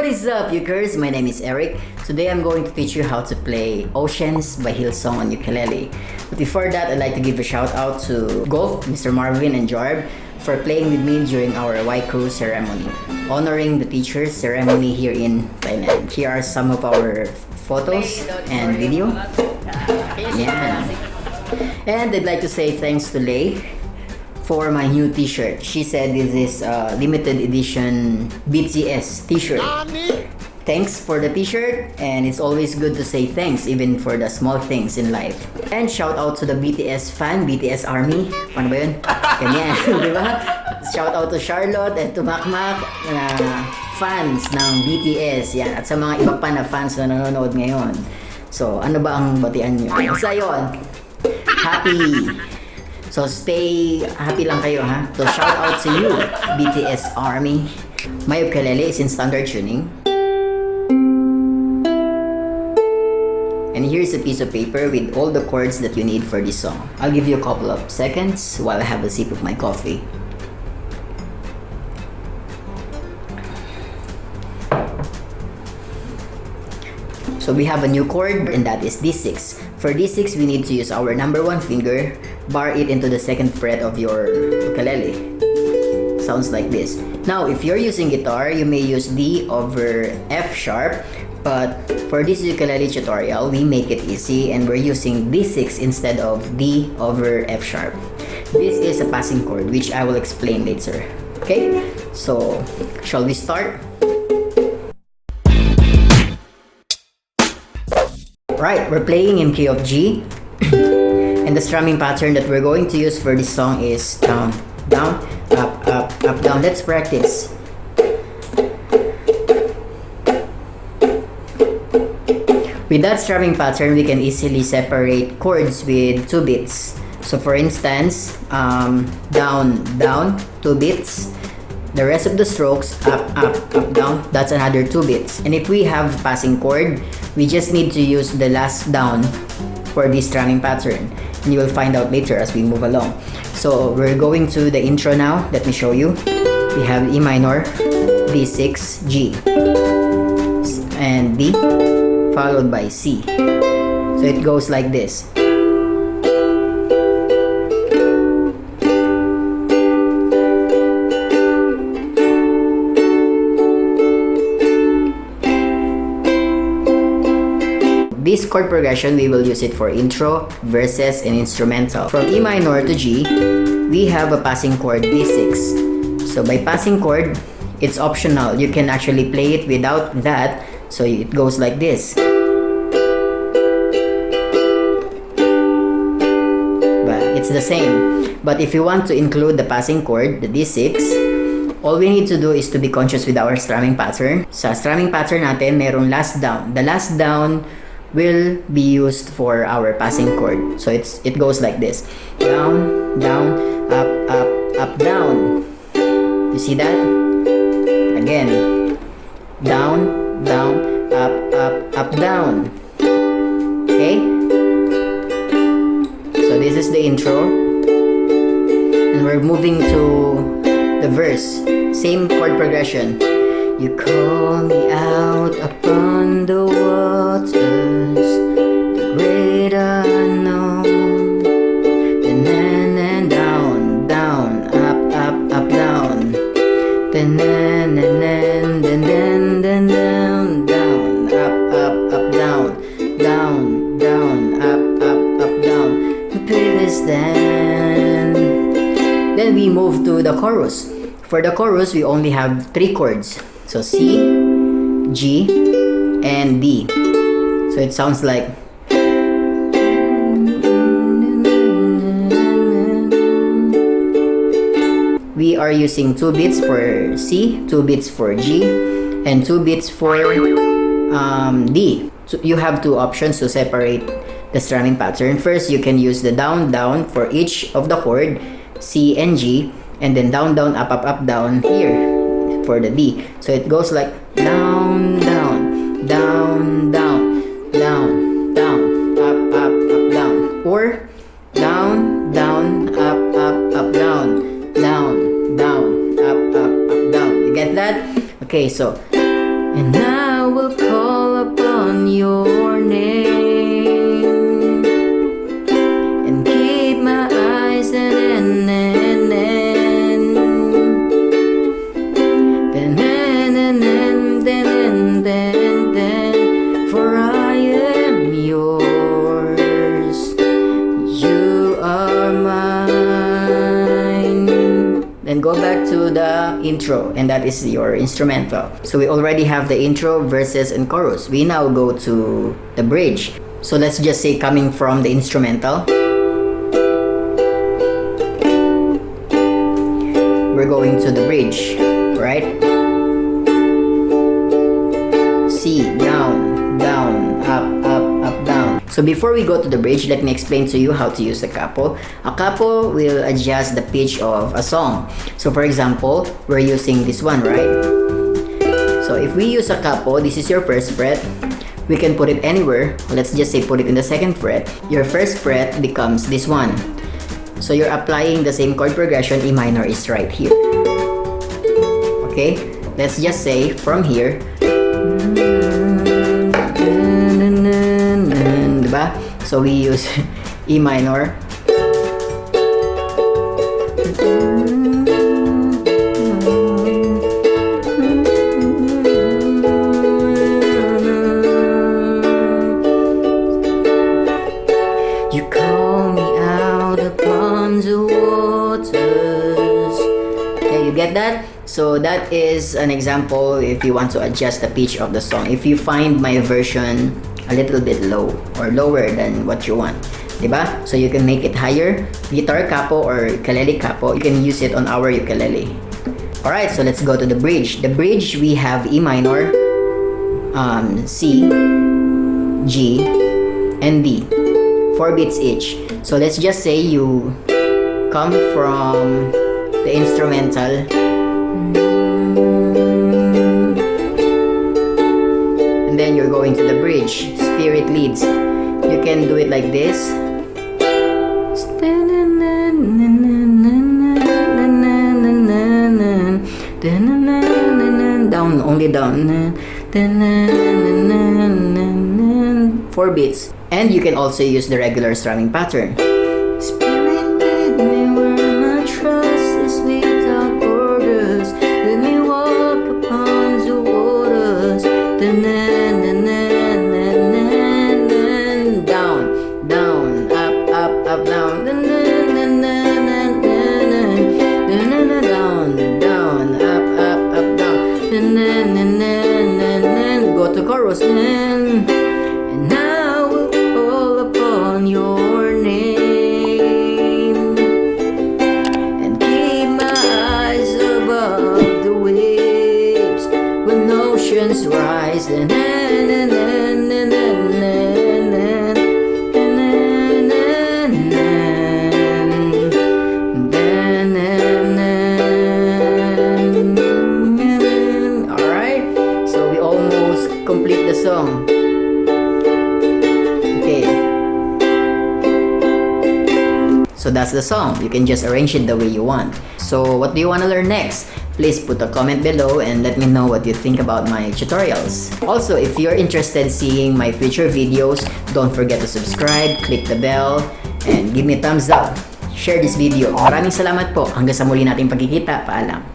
What is up, Ukers? My name is Erick. Today I'm going to teach you how to play Oceans by Hillsong on ukulele. But before that, I'd like to give a shout out to Golf, Mr. Marvin and Jarb for playing with me during our YKU ceremony, honoring the teachers ceremony here in Thailand. Here are some of our photos and video. Yeah. And I'd like to say thanks to Lay for my new t-shirt. She said this is a limited edition BTS t-shirt. Thanks for the t-shirt, and it's always good to say thanks even for the small things in life. And shout out to the BTS fan, BTS Army. Paano ba yun? Ganyan, di ba? Shout out to Charlotte and to Makmak na fans ng BTS. Yan. At sa mga iba pa na fans na nanonood ngayon. So, ano ba ang batian nyo? Basta yun. Happy. So, stay happy lang kayo, ha? So, shout out to you, BTS Army. My ukulele is in standard tuning. And here's a piece of paper with all the chords that you need for this song. I'll give you a couple of seconds while I have a sip of my coffee. So we have a new chord, and that is D6. For D6, we need to use our number 1 finger, bar it into the 2nd fret of your ukulele. Sounds like this. Now, if you're using guitar, you may use D over F sharp, but for this ukulele tutorial, we make it easy and we're using D6 instead of D over F sharp. This is a passing chord, which I will explain later. Okay? So, shall we start? Right, we're playing in key of G. And the strumming pattern that we're going to use for this song is down, down, up, up, up, down. Let's practice. With that strumming pattern, we can easily separate chords with 2 beats. So for instance, down, down, 2 beats. The rest of the strokes, up, up, up, down, that's another 2 beats. And if we have passing chord, we just need to use the last down for this strumming pattern. And you will find out later as we move along. So we're going to the intro now. Let me show you. We have E minor, D6, G, and D, followed by C. So it goes like this. This chord progression, we will use it for intro, verses, and instrumental. From E minor to G, we have a passing chord D6. So by passing chord, it's optional. You can actually play it without that. So it goes like this. But it's the same. But if you want to include the passing chord, the D6, all we need to do is to be conscious with our strumming pattern. Sa strumming pattern natin, merong last down. The last down will be used for our passing chord. So it goes like this. Down, down, up, up, up, down. You see that? Again. Down, down, up, up, up, down. Okay? So this is the intro. And we're moving to the verse. Same chord progression. You call me out upon the waters, the great unknown. And down, down, up, up, up, down. Then down, down, up, up, up, down, down, down, up, up, up, down. Previous then we move to the chorus. For the chorus, we only have 3 chords. So C, G, and D. So it sounds like we are using 2 beats for C, 2 beats for G, and 2 beats for D. So you have 2 options to separate the strumming pattern. First, you can use the down, down for each of the chord, C and G, and then down, down, up, up, up, down here for the D. So it goes like down, down, down, down, down, down, up, up, up, down. Or down, down, up, up, up, down, down, down, up, up, up, down. You get that? Okay, so and I will call upon your name and keep my eyes for I am yours, you are mine. Then go back to the intro, and that is your instrumental. So we already have the intro, verses, and chorus. We now go to the bridge. So let's just say coming from the instrumental, we're going to the bridge, right? C, down, down, up, up, up, down. So before we go to the bridge, let me explain to you how to use a capo. A capo will adjust the pitch of a song. So for example, we're using this one, right? So if we use a capo, this is your first fret. We can put it anywhere. Let's just say put it in the second fret. Your first fret becomes this one. So you're applying the same chord progression. E minor is right here. Okay? Let's just say from here, diba? So we use E minor. You call me out upon the waters. Okay, you get that? So that is an example if you want to adjust the pitch of the song. If you find my version a little bit low or lower than what you want, diba? So you can make it higher. Guitar capo or ukulele capo, you can use it on our ukulele. Alright, so let's go to the bridge. The bridge, we have E minor, C, G, and D. 4 beats each. So let's just say you come from the instrumental, and then you're going to the bridge. Spirit leads. You can do it like this. Down, only down. 4 beats. And you can also use the regular strumming pattern. Spirit lead me where my trust is without borders. Let me walk upon the waters. Down, down, up, up, up, down. Down, down, up, up, up, down. Go to chorus. And I will call upon your name and keep my eyes above the waves when oceans rise. Alright, so we almost complete the song. Okay, so that's the song. You can just arrange it the way you want. So what do you want to learn next? Please put a comment below and let me know what you think about my tutorials. Also, if you're interested seeing my future videos, don't forget to subscribe, click the bell, and give me a thumbs up. Share this video. Maraming salamat po. Hanggang sa muli nating pagkikita. Paalam.